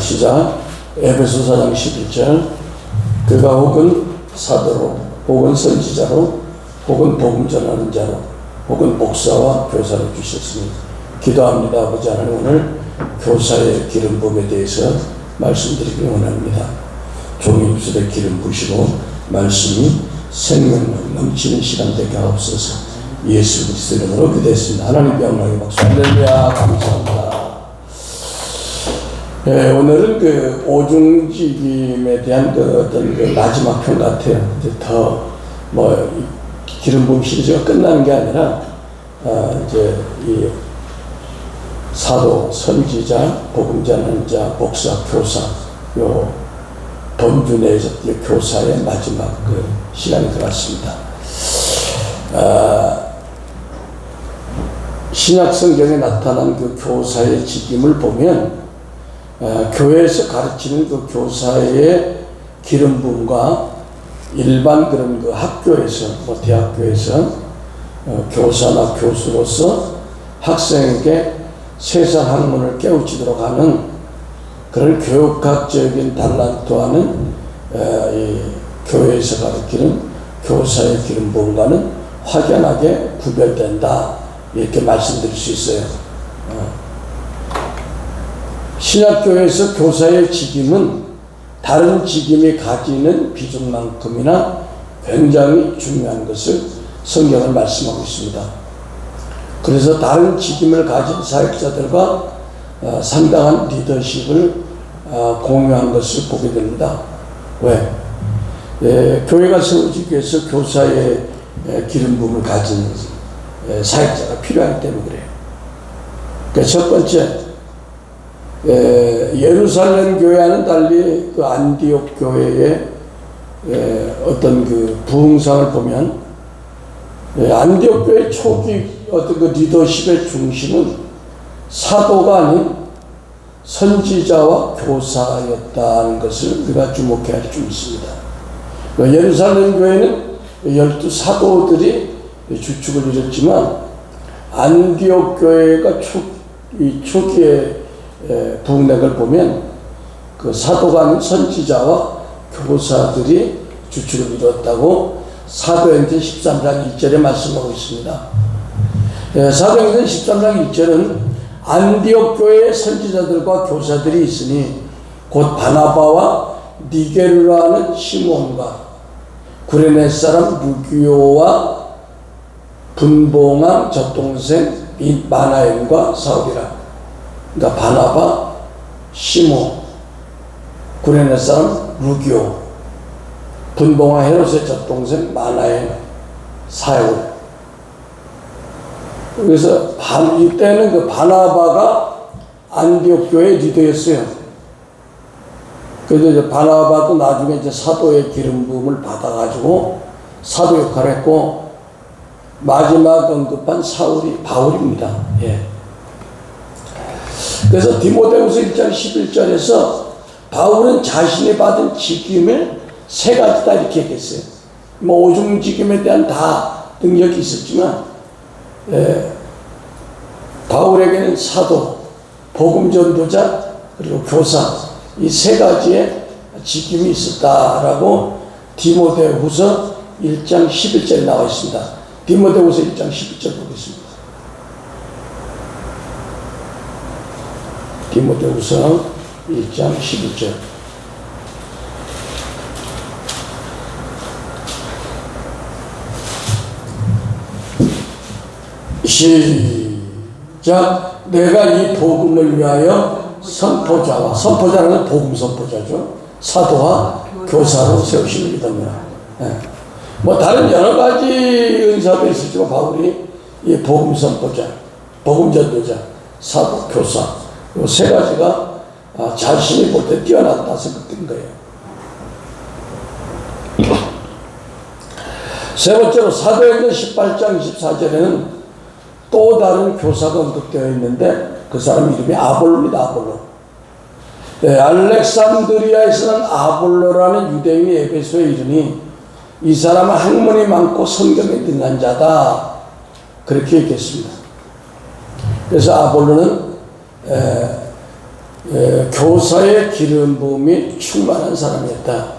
시작. 에베소 4장 11절. 그가 혹은 사도로, 혹은 선지자로, 혹은 복음 전하는 자로, 혹은 목사와 교사로 주셨으니 기도합니다. 아버지 하나님, 오늘 교사의 기름 부음에 대해서 말씀드리기 원합니다. 종이 입술에 기름 부시고 말씀이 생명 넘치는 시간 되게 하옵소서. 예수 그리스도 이름으로 기도했습니다. 하나님께 영광의 박수. 할렐루야. 감사합니다. 오늘은 그 오중직임에 대한 어떤 마지막 편 같아요. 이제 더 기름 부음 시리즈가 끝나는 게 아니라 이제 이 사도, 선지자, 복음 전하는 자, 목사, 교사, 요 본주 내에서 교사의 마지막 그 시간이 들어왔습니다. 신약 성경에 나타난 그 교사의 직임을 보면 교회에서 가르치는 그 교사의 기름 부음과 일반 그런 그 학교에서 대학교에서 교사나 교수로서 학생에게 세상 학문을 깨우치도록 하는 그런 교육학적인 달란트와는 이 교회에서 가르치는 교사의 기름 부음과는 확연하게 구별된다, 이렇게 말씀드릴 수 있어요. 신약교회에서 교사의 직임은 다른 직임이 가지는 비중만큼이나 굉장히 중요한 것을 성경은 말씀하고 있습니다. 그래서 다른 직임을 가진 사역자들과 상당한 리더십을 공유한 것을 보게 됩니다. 왜? 교회가 세워지기 위해서 교사의 기름 부음을 가진 사역자가 필요하기 때문에 그래요. 그러니까 첫 번째, 예루살렘 교회와는 달리 그 안디옥 교회의 어떤 그 부흥상을 보면 안디옥 교회 초기 어떤 그 리더십의 중심은 사도가 아닌 선지자와 교사였다는 것을 우리가 주목해야 할 줄 있습니다. 예루살렘 교회는 12사도들이 주축을 이뤘지만 안디옥 교회가 초기에 부흥된 걸 보면 그 사도가 아닌 선지자와 교사들이 주축을 이뤘다고 사도행전 13장 1절에 말씀하고 있습니다. 사도행전 13장 1절은 안디옥 교회의 선지자들과 교사들이 있으니 곧 바나바와 니게르라는 시몬과 구레네 사람 루기오와 분봉한 젖동생 마나엘과 사울이라. 그러니까 바나바, 시몬, 구레네 사람 루기오, 분봉한 헤롯의 젖동생 마나엘, 사울. 그래서 이때는 그 바나바가 안디옥 교회의 리더였어요. 그래서 이제 바나바도 나중에 이제 사도의 기름 부음을 받아가지고 사도 역할을 했고, 마지막 언급한 사울이 바울입니다. 예. 그래서 디모데후서 1장 11절에서 바울은 자신이 받은 직임을 세 가지다 이렇게 얘기했어요. 오중 직임에 대한 다 능력이 있었지만, 바울에게는 사도, 복음 전도자, 그리고 교사, 이 세 가지의 직임이 있었다라고 디모데후서 1장 11절에 나와 있습니다. 디모데후서 1장 11절 보겠습니다. 디모데후서 1장 11절. 시작. 내가 이 복음을 위하여 선포자는 복음 선포자죠. 사도와 교사로 세우시는 믿음이라. 다른 여러 가지 은사도 있었지만 바울이 이 복음 선포자, 복음 전도자, 사도, 교사, 이 세 가지가 자신이 볼 때 뛰어났다 생각된 거예요. 세 번째로 사도행전 18장 24절에는 또 다른 교사가 언급되어 있는데 그 사람 이름이 아볼로입니다. 아볼로. 알렉산드리아에서는 아볼로라는 유대인이 에베소에 이르니 이 사람은 학문이 많고 성경에 능한 자다, 그렇게 얘기했습니다. 그래서 아볼로는 교사의 기름 부음이 충만한 사람이었다.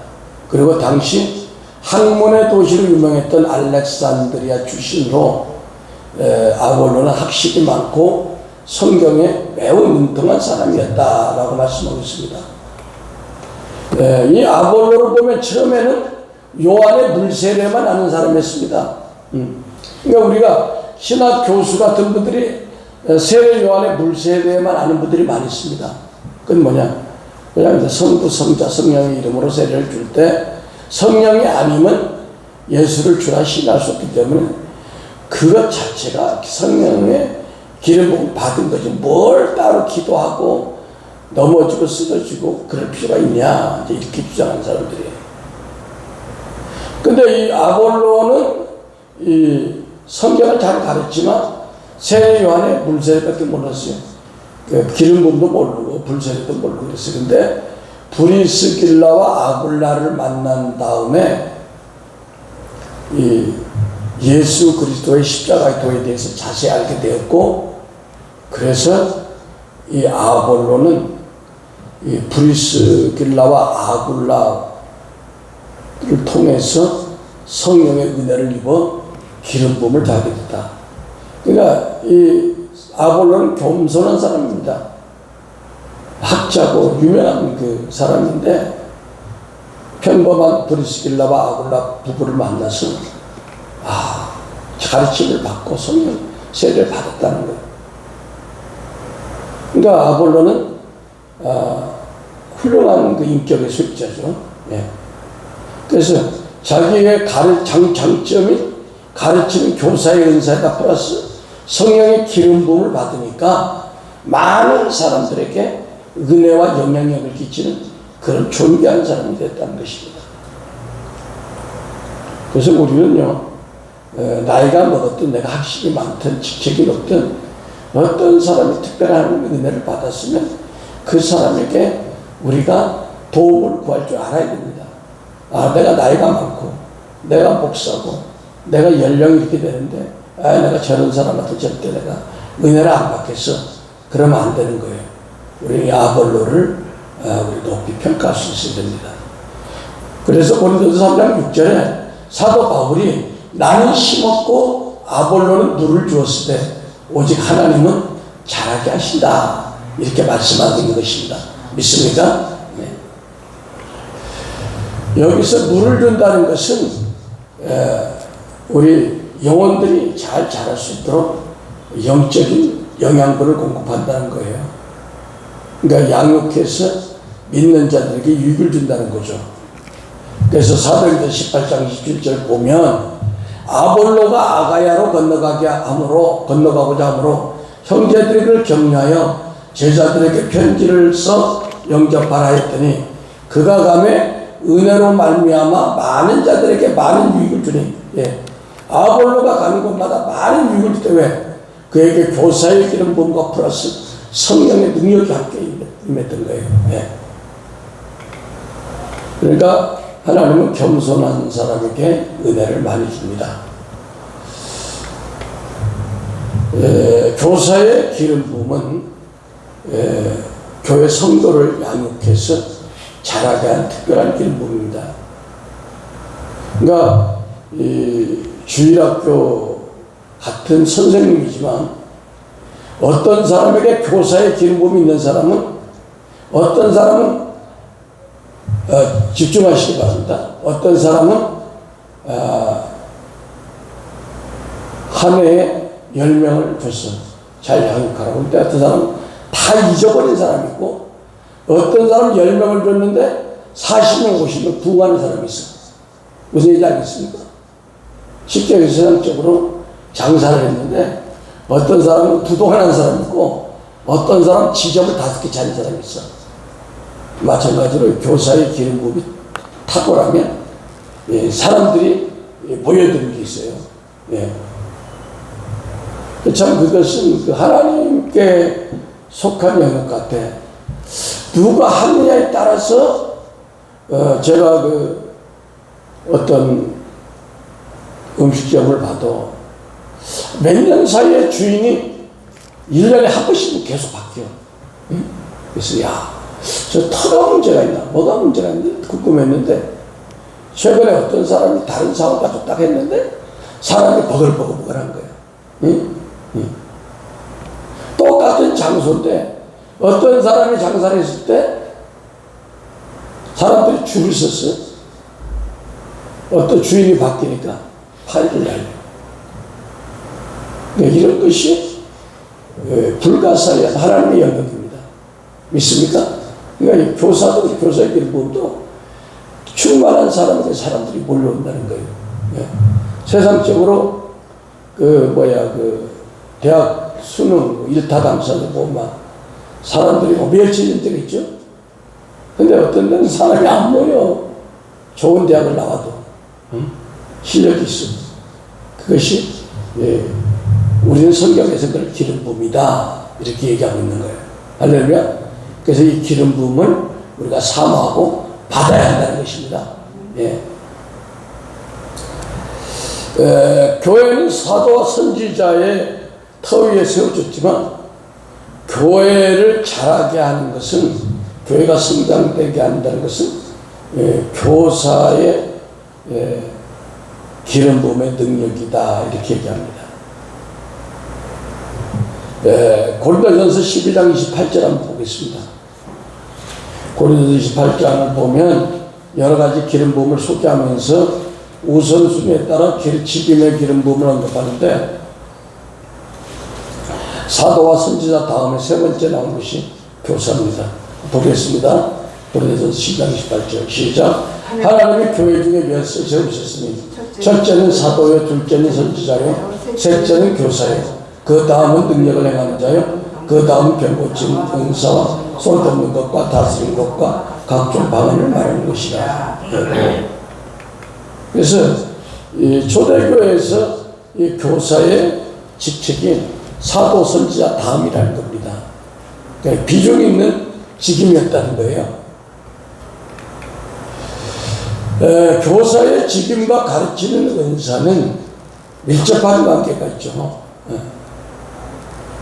그리고 당시 학문의 도시로 유명했던 알렉산드리아 출신으로 아볼로는 학식이 많고 성경에 매우 능통한 사람이었다라고 말씀하고 있습니다. 이 아볼로를 보면 처음에는 요한의 물세례만 아는 사람이었습니다. 그러니까 우리가 신학 교수 같은 분들이 세례 요한의 물세례만 아는 분들이 많이 있습니다. 그건 뭐냐? 그냥 성부, 성자, 성령의 이름으로 세례를 줄 때 성령이 아니면 예수를 주라 시인할 수 없기 때문에 그것 자체가 성령의 기름 부음 받은 거지 뭘 따로 기도하고 넘어지고 쓰러지고 그럴 필요가 있냐 이제 이렇게 주장하는 사람들이에요. 근데 이 아볼로는 이 성경을 잘 가르치지만 세례 요한의 물세례밖에 몰랐어요. 기름 부음도 모르고 불세례도 모르고 그랬어요. 근데 브리스길라와 아굴라를 만난 다음에 이 예수 그리스도의 십자가의 도에 대해서 자세히 알게 되었고, 그래서 이 아볼로는 이 브리스길라와 아굴라를 통해서 성령의 은혜를 입어 기름 부음을 받게 됐다. 그러니까 이 아볼로는 겸손한 사람입니다. 학자고 유명한 그 사람인데 평범한 브리스길라와 아굴라 부부를 만나서 가르침을 받고 성령 세례를 받았다는 거예요. 그러니까 아볼로는 훌륭한 그 인격의 수익자죠. 예. 그래서 자기의 장점이 가르치는 교사의 은사에다 플러스 성령의 기름 부음을 받으니까 많은 사람들에게 은혜와 영향력을 끼치는 그런 존귀한 사람이 됐다는 것입니다. 그래서 우리는요, 나이가 먹었든 내가 학식이 많든 직책이 높든 어떤 사람이 특별한 은혜를 받았으면 그 사람에게 우리가 도움을 구할 줄 알아야 됩니다. 내가 나이가 많고 내가 목사고 내가 연령이 이렇게 되는데 내가 저런 사람한테 절대 내가 은혜를 안 받겠어. 그러면 안 되는 거예요. 우리 아볼로를 우리 높이 평가할 수 있어야 됩니다. 그래서 고린도서 3장 6절에 사도 바울이 나는 심었고 아볼로는 물을 주었을 때 오직 하나님은 자라게 하신다. 이렇게 말씀하는 것입니다. 믿습니까? 네. 여기서 물을 준다는 것은 우리 영혼들이 잘 자랄 수 있도록 영적인 영양분을 공급한다는 거예요. 그러니까 양육해서 믿는 자들에게 유익을 준다는 거죠. 그래서 사도행전 18장 27절 보면 아볼로가 아가야로 건너가고자 하므로 형제들을 격려하여 제자들에게 편지를 써 영접하라 했더니 그가 가매 은혜로 말미암아 많은 자들에게 많은 유익을 주니 아볼로가 가는 곳마다 많은 유익을 주되 왜? 그에게 교사의 기름 부음과 플러스 성령의 능력이 함께 임했던 거예요. 그러니까 하나님은 겸손한 사람에게 은혜를 많이 줍니다. 교사의 기름 부음은 교회 성도를 양육해서 자라게 한 특별한 기름 부음입니다. 그러니까 이 주일학교 같은 선생님이지만 어떤 사람에게 교사의 기름 부음이 있는 사람은 어떤 사람은 집중하시기 바랍니다. 어떤 사람은 한 해에 10명을 줘서 잘 양육하라고. 근데 어떤 사람은 다 잊어버린 사람이 있고 어떤 사람은 10명을 줬는데 40명, 50명 부응하는 사람이 있어. 무슨 얘기인지 알겠습니까? 쉽게 세상적으로 장사를 했는데 어떤 사람은 부동하는 사람이 있고 어떤 사람은 지점을 5개 차린 사람이 있어. 마찬가지로 교사의 기름 부음이 탁월하면 사람들이 모여드는 게 있어요. 참 그것은 하나님께 속한 영역 같아. 누가 하느냐에 따라서 제가 어떤 음식점을 봐도 몇 년 사이에 주인이 1년에 한 번씩은 계속 바뀌어. 그래서 저 터가 문제가 있나? 뭐가 문제가 있나? 궁금했는데 최근에 어떤 사람이 다른 사업 가지고 딱 했는데 사람이 버글버글한 거예요. 응? 응. 똑같은 장소인데 어떤 사람이 장사를 했을 때 사람들이 줄을 섰어요. 어떤 주인이 바뀌니까 팔을 날려. 그러니까 이런 것이 불가사의한 하나님의 영역입니다. 믿습니까? 그러니까 이 교사도 교사의 길부도 충만한 사람에게 사람들이 몰려온다는 거예요. 예. 세상적으로 대학 수능 일타 강사도 보면 사람들이 멸치는 데가 있죠. 근데 어떤 데는 사람이 안 모여. 좋은 대학을 나와도 실력이 있어. 그것이 우리는 성경에서 그걸 기름 부음이다 이렇게 얘기하고 있는 거예요. 할렐루야. 그래서 이 기름 부음을 우리가 사모하고 받아야 한다는 것입니다. 교회는 사도와 선지자의 터 위에 세워졌지만 교회를 자라게 하는 것은, 교회가 성장되게 한다는 것은 교사의 기름 부음의 능력이다 이렇게 얘기합니다. 고린도전서 12장 28절 한번 보겠습니다. 고린도전서 28장을 보면 여러 가지 기름 부음을 소개하면서 우선순위에 따라 직임의 기름 부음을 언급하는데 사도와 선지자 다음에 세 번째 나온 것이 교사입니다. 보겠습니다. 고린도전서 12장 28절 시작. 하나님이 교회 중에 몇을 세우셨으니 첫째는 사도요, 둘째는 선지자요, 셋째는 교사요, 그 다음은 능력을 행하는 자요, 그 다음은 병고침 은사와 손 덮는 것과 다스리는 것과 각종 방언을 말하는 것이다. 그래서 이 초대교회에서 이 교사의 직책이 사도 선지자 다음이라는 겁니다. 그러니까 비중 있는 직임이었다는 거예요. 교사의 직임과 가르치는 은사는 밀접한 관계가 있죠.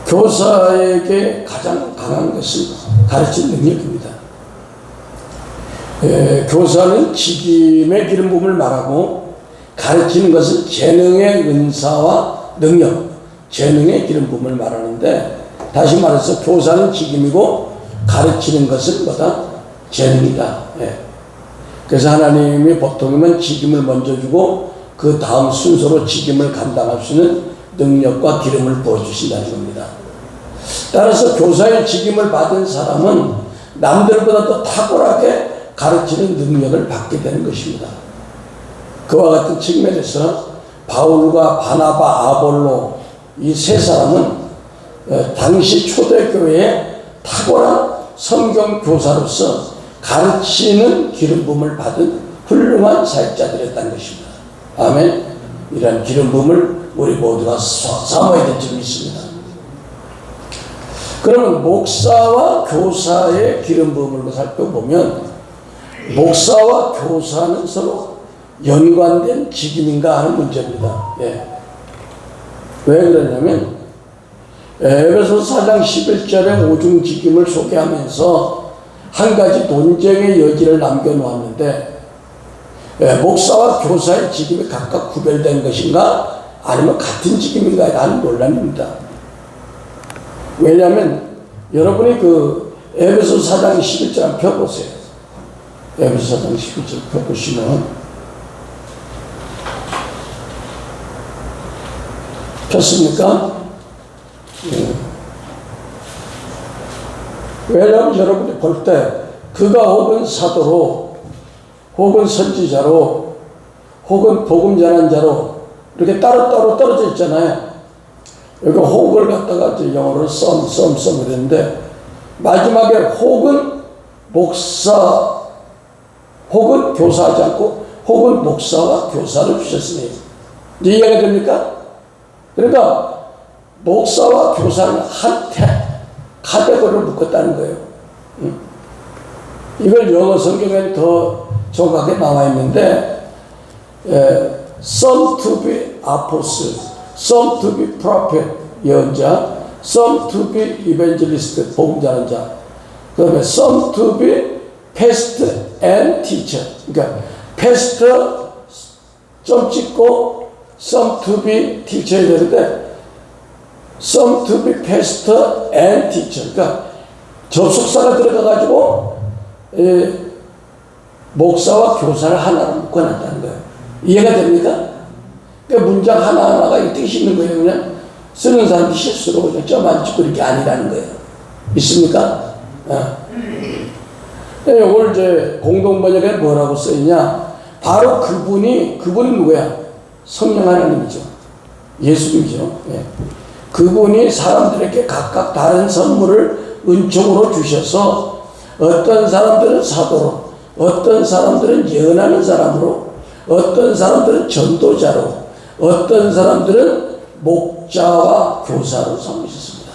교사에게 가장 강한 것은 가르치는 능력입니다. 교사는 직임의 기름 부음을 말하고 가르치는 것은 재능의 은사와 능력, 재능의 기름 부음을 말하는데, 다시 말해서 교사는 직임이고 가르치는 것은 뭐다? 재능이다. 그래서 하나님이 보통이면 직임을 먼저 주고 그 다음 순서로 직임을 감당할 수 있는 능력과 기름을 부어주신다는 겁니다. 따라서 교사의 직임을 받은 사람은 남들보다 더 탁월하게 가르치는 능력을 받게 되는 것입니다. 그와 같은 측면에서 바울과 바나바, 아볼로 이 세 사람은 당시 초대교회의 탁월한 성경 교사로서 가르치는 기름 부음을 받은 훌륭한 사역자들이었다는 것입니다. 아멘. 이런 기름 부음을 우리 모두가 사모해야 될 점이 있습니다. 그러면 목사와 교사의 기름 부음을 살펴보면 목사와 교사는 서로 연관된 직임인가 하는 문제입니다. 왜 그러냐면 에베소서 4장 11절에 오중 직임을 소개하면서 한 가지 논쟁의 여지를 남겨놓았는데, 목사와 교사의 직임이 각각 구별된 것인가 아니면 같은 직임인가 하는 논란입니다. 왜냐하면 여러분이 에베소서 4장 11절 한번 펴보세요. 에베소서 4장 11절 펴보시면, 폈습니까? 왜냐하면 여러분이 볼 때 그가 혹은 사도로 혹은 선지자로 혹은 복음 전한 자로 이렇게 따로따로 떨어져 있잖아요. 여기 혹을 갖다가 이제 영어로 some 이랬는데 마지막에 혹은 목사 혹은 교사하지 않고 혹은 목사와 교사를 주셨으니 이제 이해가 됩니까? 그러니까 목사와 교사는 한 카테고리를 묶었다는 거예요. 이걸 영어 성경에 더 정확하게 나와 있는데 some to be apostle, some to be prophet, 예언자, some to be evangelist, 복음 전하는 자, 그다음에 some to be past and teacher. 그러니까 past 점 찍고 some to be teacher이 되는데 some to be past and teacher. 그러니까 접속사가 들어가가지고 목사와 교사를 하나로 묶어놨다는 거예요. 이해가 됩니까? 그러니까 문장 하나하나가 이 뜻이 있는 거예요. 그냥 쓰는 사람이 실수로 그냥 점 안 찍고 이렇게 아니라는 거예요. 있습니까? 오늘 이제 공동번역에 뭐라고 써있냐? 바로 그분이 누구야? 성령 하나님이죠. 예수님이죠. 예. 그분이 사람들에게 각각 다른 선물을 은총으로 주셔서 어떤 사람들은 사도로, 어떤 사람들은 예언하는 사람으로, 어떤 사람들은 전도자로, 어떤 사람들은 목자와 교사로 삼으셨습니다.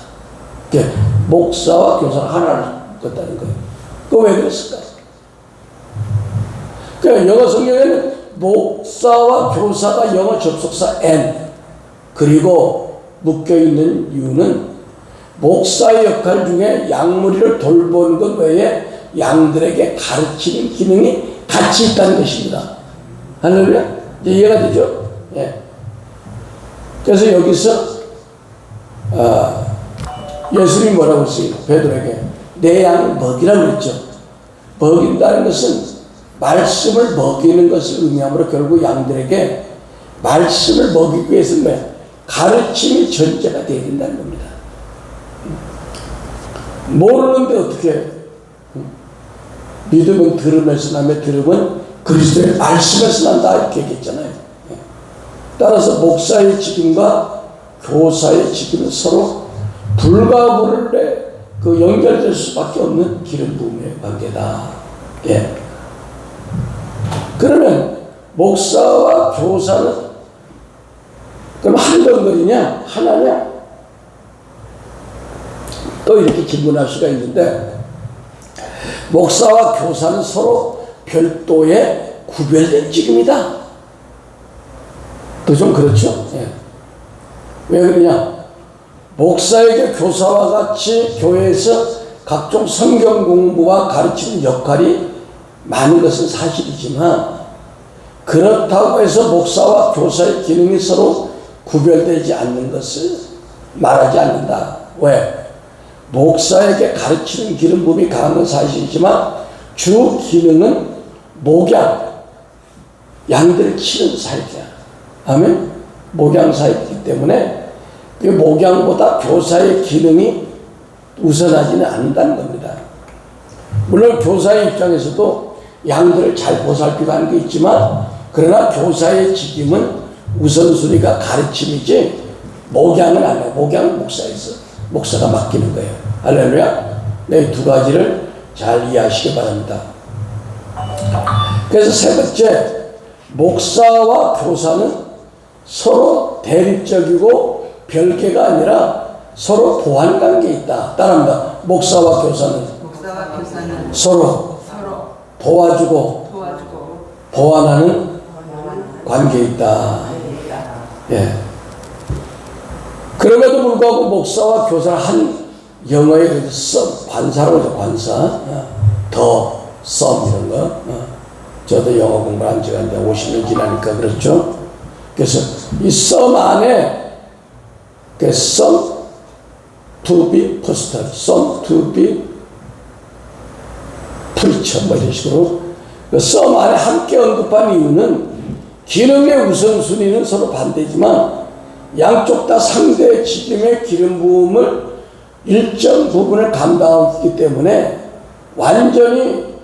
목사와 교사를 하나를 뒀다는 거예요. 그거 왜 그랬을까? 그러니까 영어 성경에는 목사와 교사가 영어 접속사 and 그리고 묶여있는 이유는 목사의 역할 중에 양무리를 돌보는 것 외에 양들에게 가르치는 기능이 같이 있다는 것입니다. 할렐루야? 이제 이해가 되죠? 예. 그래서 여기서 예수님이 뭐라고 했어요? 베드로에게 내 양을 먹이라고 했죠. 먹인다는 것은 말씀을 먹이는 것을 의미하므로 결국 양들에게 말씀을 먹이기 위해서는 가르침이 전제가 되어야 된다는 겁니다. 모르는데 어떻게 믿음은 들으면서 나며 들음은 그리스도의 말씀에서 난다 이렇게 얘기했잖아요. 따라서 목사의 직임과 교사의 직임은 서로 불과 불에 그 연결될 수밖에 없는 기름 부음의 관계다. 예. 그러면 목사와 교사는 그럼 한 덩어리냐 하나냐? 또 이렇게 질문할 수가 있는데 목사와 교사는 서로 별도의 구별된 직임이다. 또 좀 그렇죠? 예. 왜 그러냐? 목사에게 교사와 같이 교회에서 각종 성경 공부와 가르치는 역할이 많은 것은 사실이지만 그렇다고 해서 목사와 교사의 기능이 서로 구별되지 않는 것을 말하지 않는다. 왜? 목사에게 가르치는 기름 부음이 강한 건 사실이지만 주 기능은 목양, 양들을 치는 사역이야. 아멘? 목양 사역이기 때문에 그 목양보다 교사의 기능이 우선하지는 않는다는 겁니다. 물론 교사의 입장에서도 양들을 잘 보살피고 하는 게 있지만 그러나 교사의 직임은 우선순위가 가르침이지 목양은 아니에요. 목양은 목사가 맡기는 거예요. 할렐루야. 네, 두 가지를 잘 이해하시기 바랍니다. 그래서 세 번째, 목사와 교사는 서로 대립적이고 별개가 아니라 서로 보완 관계에 있다. 따라합니다. 목사와 교사는 서로 도와주고 보완하는 관계에 있다. 예. 그럼에도 불구하고 목사와 교사를 한 영어에 관사라고 하죠. 관사. 더, 썸 이런 거. 저도 영어 공부를 한 지가 이제 50년 지나니까 그렇죠. 그래서 이 썸 안에 그 some to be pastor, some to be preacher 뭐 이런 식으로 그 썸 안에 함께 언급한 이유는 기능의 우선순위는 서로 반대지만 양쪽 다 상대의 직임의 기름 부음을 일정 부분을 감당하기 때문에 완전히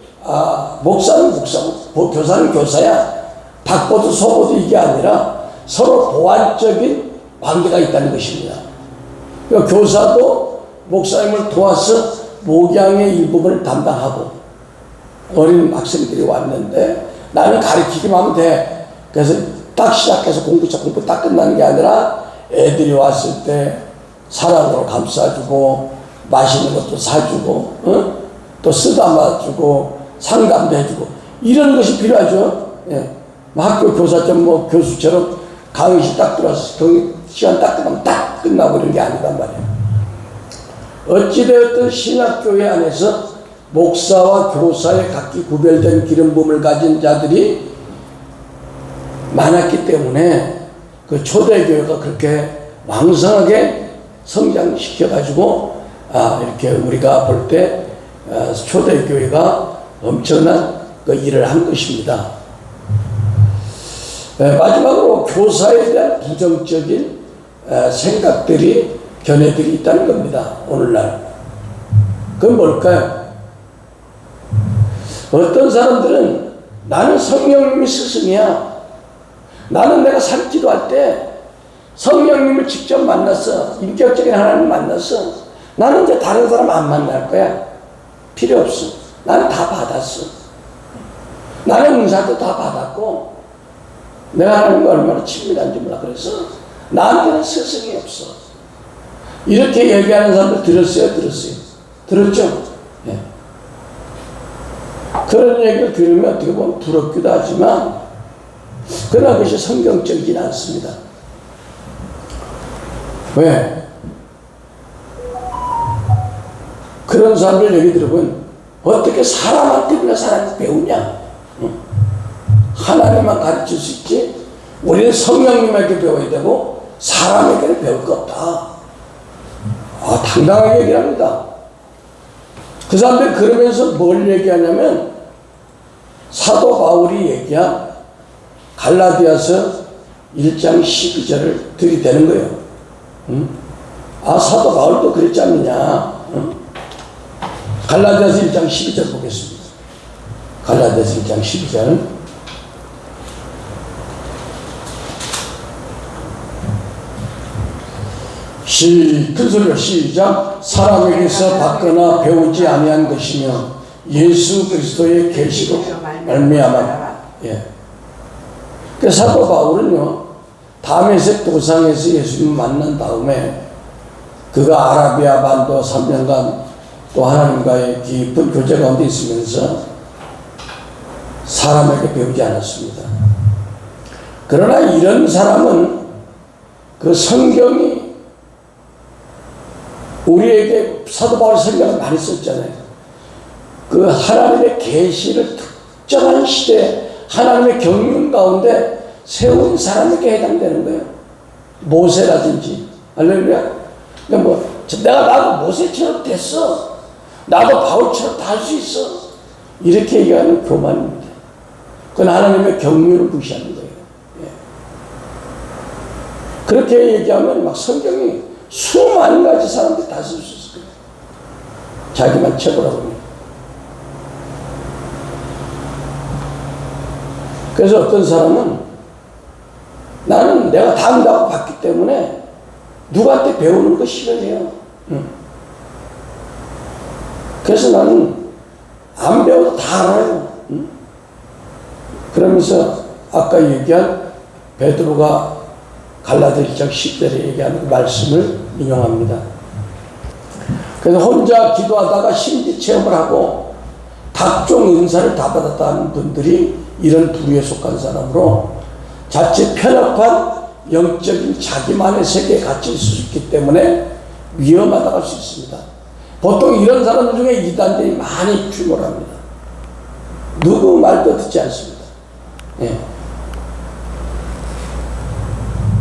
목사는 목사고 교사는 교사야 닭보도 소보도 이게 아니라 서로 보완적인 관계가 있다는 것입니다. 그러니까 교사도 목사님을 도와서 목양의 일부분을 담당하고 어린 학생들이 왔는데 나는 가르치기만 하면 돼. 그래서 딱 시작해서 공부 딱 끝나는 게 아니라 애들이 왔을 때 사랑으로 감싸주고 맛있는 것도 사주고 또 쓰다마주고 상담도 해주고 이런 것이 필요하죠. 예. 학교 교사처럼 뭐 교수처럼 강의실 딱 들어와서 시간 딱 끝나면 딱 끝나고 이런 게 아니란 말이에요. 어찌되었든 신학교회 안에서 목사와 교사의 각기 구별된 기름 부음을 가진 자들이 많았기 때문에 그 초대교회가 그렇게 왕성하게 성장시켜가지고 이렇게 우리가 볼 때 초대교회가 엄청난 그 일을 한 것입니다. 마지막으로 교사에 대한 부정적인 생각들이 견해들이 있다는 겁니다. 오늘날 그건 뭘까요? 어떤 사람들은 나는 성령님이 스승이야. 나는 내가 산기도할 때 성령님을 직접 만났어. 인격적인 하나님을 만났어. 나는 이제 다른 사람 안 만날 거야. 필요 없어. 나는 다 받았어. 나는 은사도 다 받았고 내가 하나님과 얼마나 친밀한지 몰라. 그래서 나한테는 스승이 없어. 이렇게 얘기하는 사람들 들었어요? 들었죠? 예. 그런 얘기를 들으면 어떻게 보면 부럽기도 하지만 그러나 그것이 성경적이진 않습니다. 왜? 그런 사람들 얘기 들어보면 어떻게 사람한테 사람이 배우냐? 하나님만 가르칠 수 있지 우리는 성령님에게 배워야 되고 사람에게는 배울 거 없다. 당당하게 얘기를 합니다. 그 사람들이 그러면서 뭘 얘기하냐면 사도 바울이 얘기한 갈라디아서 1장 12절을 들이대는 거예요. 사도 바울도 그랬지 않느냐. 갈라디아서 1장 12절 보겠습니다. 갈라디아서 1장 12절은 큰 소리로 시작. 사람에게서 받거나 배우지 아니한 것이며 예수 그리스도의 계시로 말미암아. 예. 그 사도 바울은요 다메섹 도상에서 예수님을 만난 다음에 그가 아라비아 반도 3년간 또 하나님과의 깊은 교제 가운데 있으면서 사람에게 배우지 않았습니다. 그러나 이런 사람은 그 성경이 우리에게 사도 바울이 성경을 많이 썼잖아요. 그 하나님의 계시를 특정한 시대에 하나님의 경륜 가운데 세운 사람에게 해당되는 거예요. 모세라든지. 할렐루야. 그러니까 나도 모세처럼 됐어. 나도 바울처럼 다 할 수 있어. 이렇게 얘기하는 교만입니다. 그건 하나님의 경륜을 무시하는 거예요. 예. 그렇게 얘기하면 막 성경이 수많은 가지 사람들이 다 쓸 수 있을 거예요. 자기만 최고라고 합니다. 그래서 어떤 사람은 나는 내가 다 안다고 봤기 때문에 누구한테 배우는 거 싫어해요. 그래서 나는 안 배워도 다 알아요. 그러면서 아까 얘기한 베드로가 갈라디아 1장 10절에 얘기하는 말씀을 인용합니다. 그래서 혼자 기도하다가 신비 체험을 하고 각종 은사를 다 받았다는 분들이 이런 부류에 속한 사람으로 자칫 편협한 영적인 자기만의 세계에 갇혀 있을 수 있기 때문에 위험하다고 할 수 있습니다. 보통 이런 사람들 중에 이단들이 많이 출몰합니다. 누구 말도 듣지 않습니다. 예.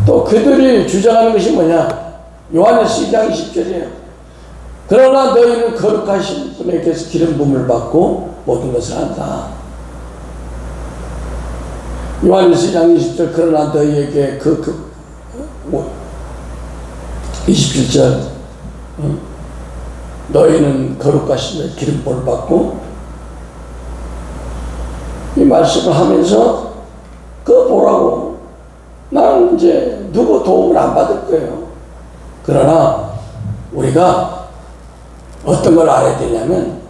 또 그들이 주장하는 것이 뭐냐? 요한에서 2장 20절이에요. 그러나 너희는 거룩하신 분에게서 기름 부음을 받고 모든 것을 한다. 요한에서 2장 20절 그러나 너희에게 27절 너희는 거룩하신 분의 기름 부음을 받고 이 말씀을 하면서 그거 보라고 나는 이제 누구 도움을 안 받을 거예요. 그러나 우리가 어떤 걸 알아야 되냐면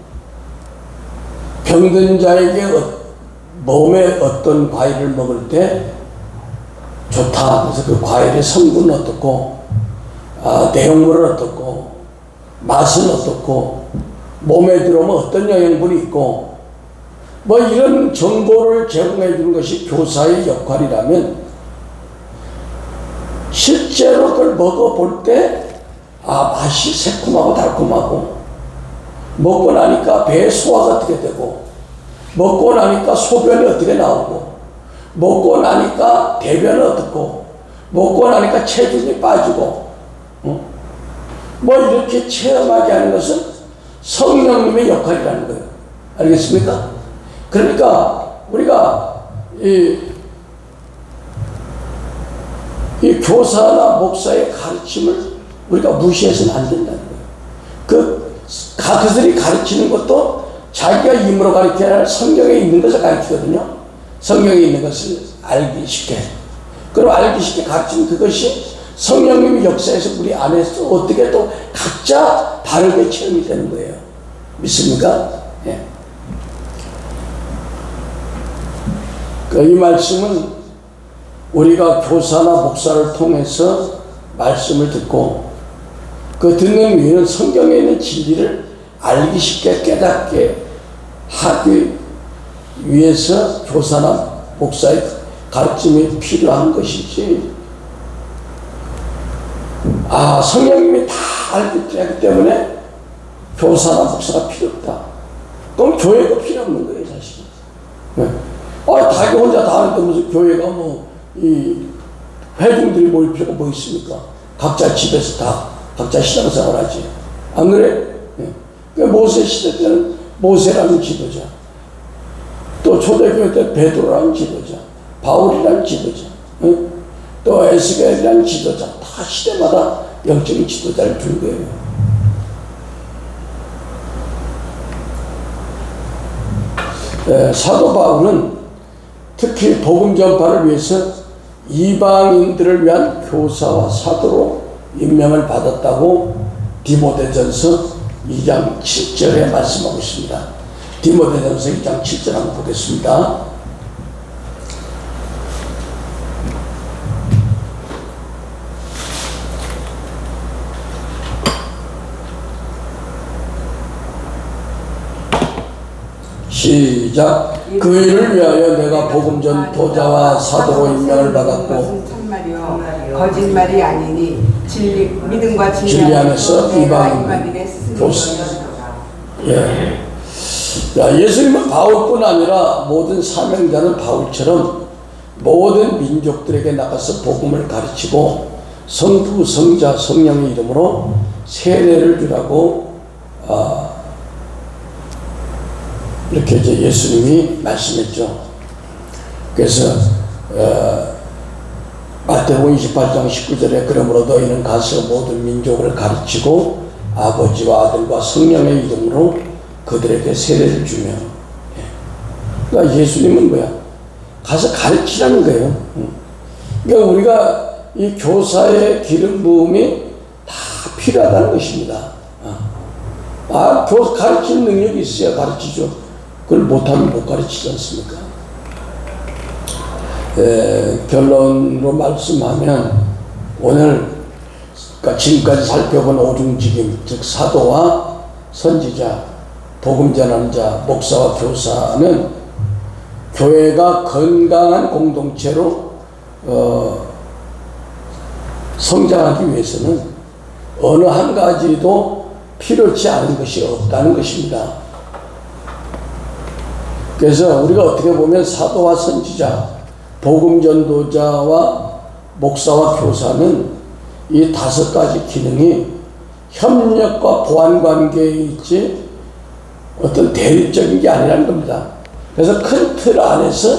병든 자에게 몸에 어떤 과일을 먹을 때 좋다. 그래서 그 과일의 성분은 어떻고 내용물은 어떻고 맛은 어떻고 몸에 들어오면 어떤 영양분이 있고 뭐 이런 정보를 제공해 주는 것이 교사의 역할이라면 실제로 그걸 먹어볼 때 맛이 새콤하고 달콤하고 먹고 나니까 배에 소화가 어떻게 되고, 먹고 나니까 소변이 어떻게 나오고, 먹고 나니까 대변은 어떻고, 먹고 나니까 체중이 빠지고, 뭐 이렇게 체험하게 하는 것은 성령님의 역할이라는 거예요. 알겠습니까? 그러니까 우리가 이 교사나 목사의 가르침을 우리가 무시해서는 안 된다는 거예요. 그들이 가르치는 것도 자기가 임으로 가르쳐야 할 성경에 있는 것을 가르치거든요. 성경에 있는 것을 알기 쉽게. 그럼 알기 쉽게 가르치는 그것이 성령님의 역사에서 우리 안에서 어떻게 또 각자 다르게 체험이 되는 거예요. 믿습니까? 예. 이 말씀은 우리가 교사나 목사를 통해서 말씀을 듣고 그 듣는 위에는 성경에 있는 진리를 알기 쉽게 깨닫게 하기 위해서 교사나 목사의 가르침이 필요한 것이지, 성령님이 다 알기 때문에 교사나 목사가 필요 없다. 그럼 교회가 필요 없는 거예요, 사실. 네. 자기 혼자 다 하는데 무슨 교회가 회중들이 모일 필요가 뭐 있습니까? 각자 집에서 다 각자 신앙생활 하지. 안 그래? 네. 모세 시대 때는 모세라는 지도자, 또 초대교회 때 베드로라는 지도자, 바울이라는 지도자, 또 에스겔이라는 지도자, 다 시대마다 영적인 지도자를 둔 거예요. 사도 바울은 특히 복음 전파를 위해서 이방인들을 위한 교사와 사도로 임명을 받았다고 디모데전서 2장 7절에 말씀하고 있습니다. 디모데전서 2장 7절 한번 보겠습니다. 시작. 그 일을 위하여 내가 복음 전도자와 사도로 임명을 받았고, 참말이요 거짓말이 아니니 믿음과 진리 안에서 이방인의 교사. 예. 예수님은 바울뿐 아니라 모든 사명자는 바울처럼 모든 민족들에게 나가서 복음을 가르치고 성부, 성자, 성령의 이름으로 세례를 주라고 이렇게 이제 예수님이 말씀했죠. 그래서 마태복음 28장 19절에 그러므로 너희는 가서 모든 민족을 가르치고 아버지와 아들과 성령의 이름으로 그들에게 세례를 주며. 그러니까 예수님은 뭐야? 가서 가르치라는 거예요. 그러니까 우리가 이 교사의 기름 부음이 다 필요하다는 것입니다. 가르치는 능력이 있어야 가르치죠. 그걸 못하면 못 가르치지 않습니까? 결론으로 말씀하면 오늘 그러니까 지금까지 살펴본 오중직임, 즉 사도와 선지자, 복음 전하는 자, 목사와 교사는 교회가 건강한 공동체로 성장하기 위해서는 어느 한 가지도 필요치 않은 것이 없다는 것입니다. 그래서 우리가 어떻게 보면 사도와 선지자, 복음 전도자와 목사와 교사는 이 5가지 기능이 협력과 보완 관계에 있지 어떤 대립적인 게 아니라는 겁니다. 그래서 큰 틀 안에서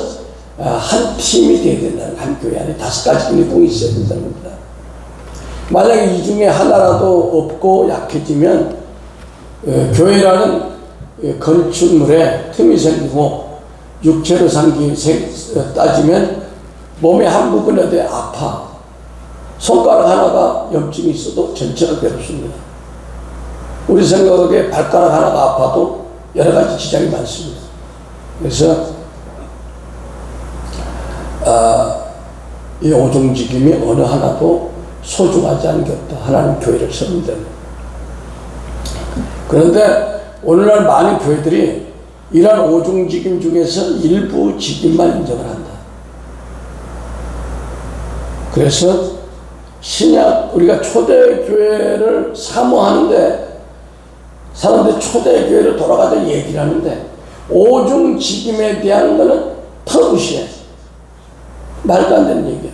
한 팀이 되어야 된다는, 한 교회 안에 5가지 기능이 꼭 있어야 된다는 겁니다. 만약에 이 중에 하나라도 없고 약해지면 교회라는 건축물에 틈이 생기고 육체로 따지면 몸의 한 부분에 어디 아파. 손가락 하나가 염증이 있어도 전체가 괴롭습니다. 우리 생각에 발가락 하나가 아파도 여러 가지 지장이 많습니다. 그래서 이 오종직임이 어느 하나도 소중하지 않은 게 없다. 하나님 교회를 세웁니다. 그런데 오늘날 많은 교회들이 이러한 오종직임 중에서 일부 직임만 인정을 한다. 그래서 신약 우리가 초대교회를 사모하는데 사람들이 초대교회로 돌아가자 얘기를 하는데 오중직임에 대한 거는 터부시해. 말도 안 되는 얘기야.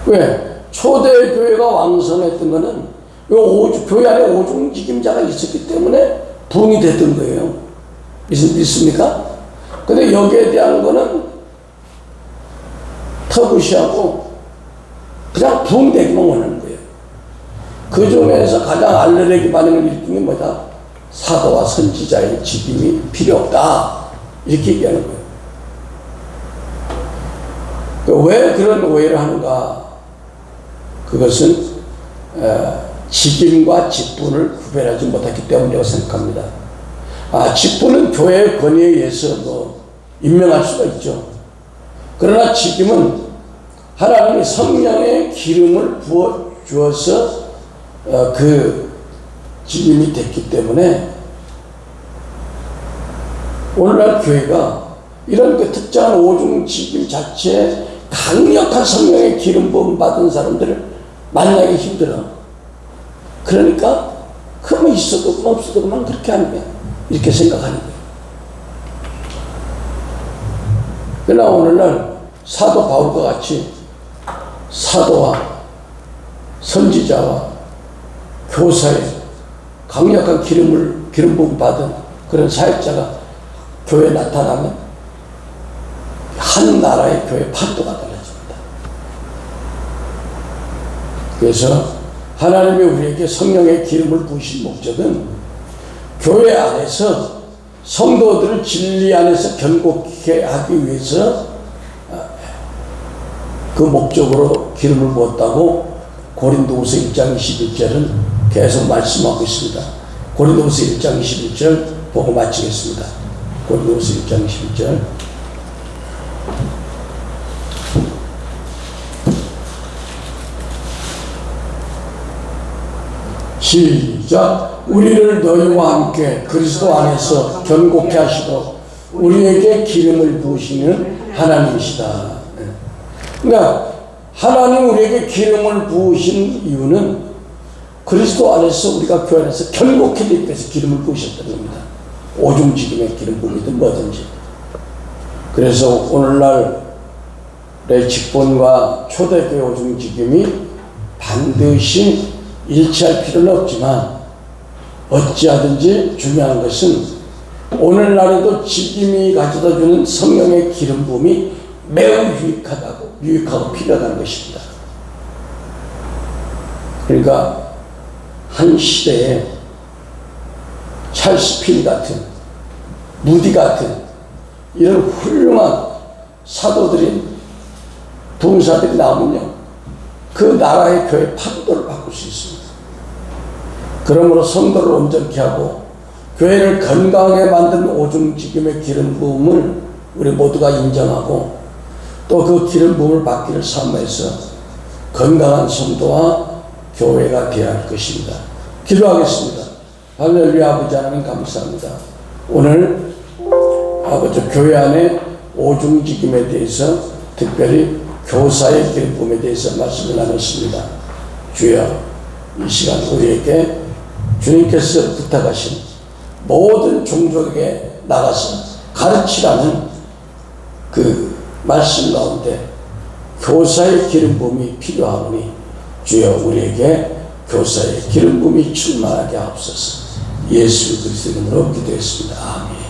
왜? 초대교회가 왕성했던 거는 교회 안에 오중직임자가 있었기 때문에 부흥이 됐던 거예요. 믿습니까? 근데 여기에 대한 거는 터부시하고 그냥 부흥되기만 원하는 거예요. 그 중에서 가장 알레르기 반응을 일으킨 게 뭐다? 사도와 선지자의 직임이 필요 없다. 이렇게 얘기하는 거예요. 왜 그런 오해를 하는가? 그것은 직임과 직분을 구별하지 못했기 때문이라고 생각합니다. 직분은 교회의 권위에 의해서 임명할 수가 있죠. 그러나 직임은 하나님이 성령의 기름을 부어 주어서 그 직임이 됐기 때문에 오늘날 교회가 이런 그 특정한 오중 직임 자체에 강력한 성령의 기름 부음 받은 사람들을 만나기 힘들어. 그러니까 그만 있어도 그만 없어도 그만 그렇게 하는 거야. 이렇게 생각하는 거야. 그러나 오늘날 사도 바울과 같이 사도와 선지자와 교사의 강력한 기름 부음 받은 그런 사역자가 교회에 나타나면 한 나라의 교회 판도가 달라집니다. 그래서 하나님이 우리에게 성령의 기름을 부으신 목적은 교회 안에서 성도들을 진리 안에서 견고케 하기 위해서 그 목적으로 기름을 부었다고 고린도후서 1장 21절은 계속 말씀하고 있습니다. 고린도후서 1장 21절 보고 마치겠습니다. 고린도후서 1장 21절. 시작. 우리를 너희와 함께 그리스도 안에서 견고케 하시고 우리에게 기름을 부으시는 하나님이시다. 그러니까 하나님 우리에게 기름을 부으신 이유는 그리스도 안에서 우리가 교회 안에서 견고케 되기 위해서 기름을 부으셨다는 겁니다. 오중직임의 기름 부음이든 뭐든지. 그래서 오늘날의 직분과 초대교회 오중직임이 반드시 일치할 필요는 없지만 어찌하든지 중요한 것은 오늘날에도 직임이 가져다주는 성령의 기름 부음이 매우 유익하고 필요하다는 것입니다. 그러니까 한 시대에 찰스 필 같은, 무디 같은 이런 훌륭한 사도들인 부흥사들이 나오면요, 그 나라의 교회 판도를 바꿀 수 있습니다. 그러므로 성도를 온전케 하고 교회를 건강하게 만든 오중직임의 기름 부음을 우리 모두가 인정하고 또 그 기름 부음을 받기를 사모해서 건강한 성도와 교회가 되어야 할 것입니다. 기도하겠습니다. 할렐루야. 아버지 하나님 감사합니다. 오늘 아버지 교회 안에 오중직임에 대해서 특별히 교사의 기름 부음에 대해서 말씀을 나눴습니다. 주여, 이 시간 우리에게 주님께서 부탁하신 모든 종족에게 나가서 가르치라는 그 말씀 가운데 교사의 기름 부음이 필요하오니 주여 우리에게 교사의 기름 부음이 충만하게 하옵소서. 예수 그리스도 이름으로 기도했습니다. 아멘.